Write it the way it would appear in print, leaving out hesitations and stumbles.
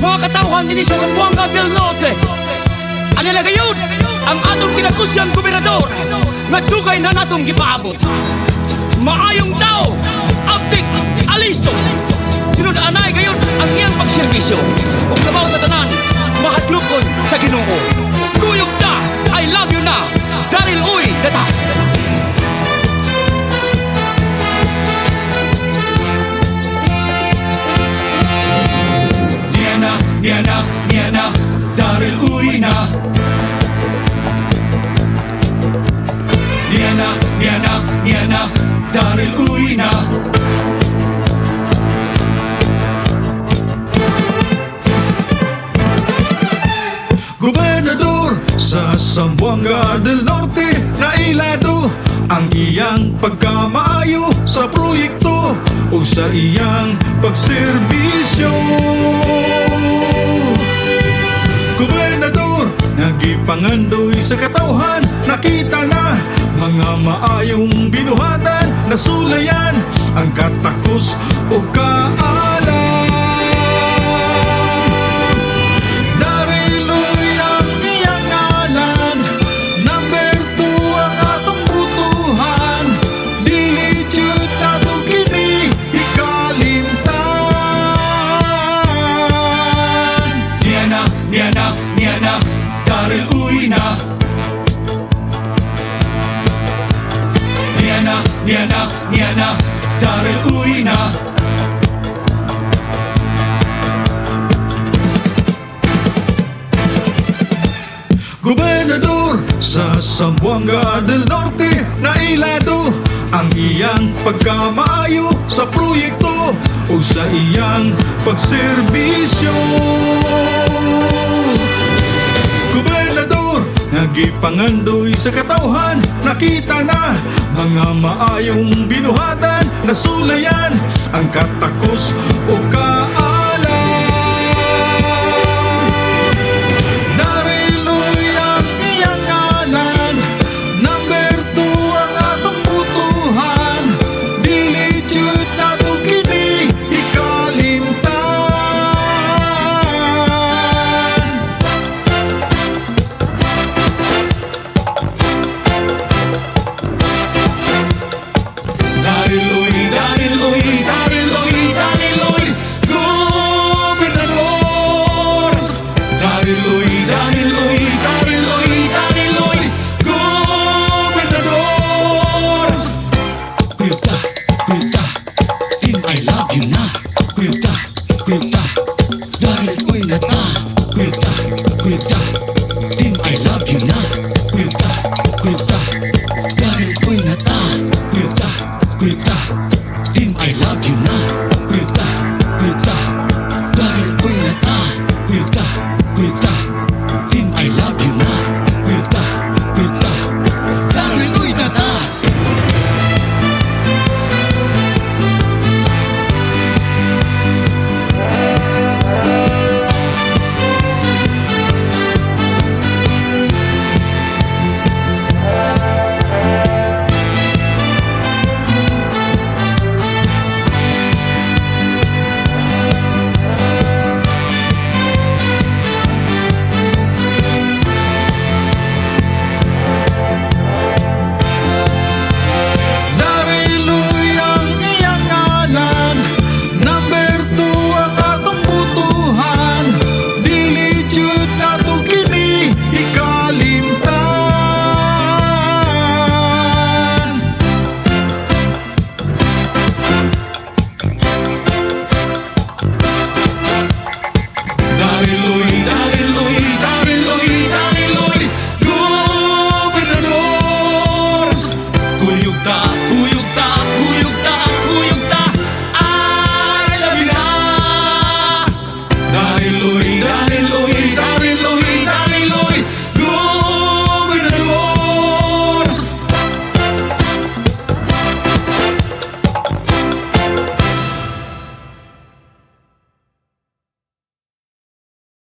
mga katawhan ini sa Zamboanga del Norte. Ano na gayon ang atong pinakusyang gobernador nga dugay na natong gipaabot. Maayong tao, abdik, alisto. Sinundanay gayon ang iyang pagserbisyo. Kung labaw sa tanan, mahatlukon sa Ginoo. Kuyog na, I love you na, Daryl Uy Data. Niana, Daryl Uy na. Niana, Daryl Uy na. Gobernador sa Zamboanga del Norte, nailado ang iyang pagkamaayo sa proyekto o sa iyang pagserbisyo. Gobernador, nagipangandoy sa katawhan, nakita na mga maayong binuhatan, nasulayan ang katakos o kaalam. Niana, Daryl Uy na. Niana, Daryl Uy na. Gobernador sa Zamboanga del Norte, nailado ang iyang pagkamaayo sa proyekto o sa iyang pagserbisyo. Gobernador, nagipangandoy sa katawhan, nakita na mga maayong binuhatan, nasulayan ang katakos o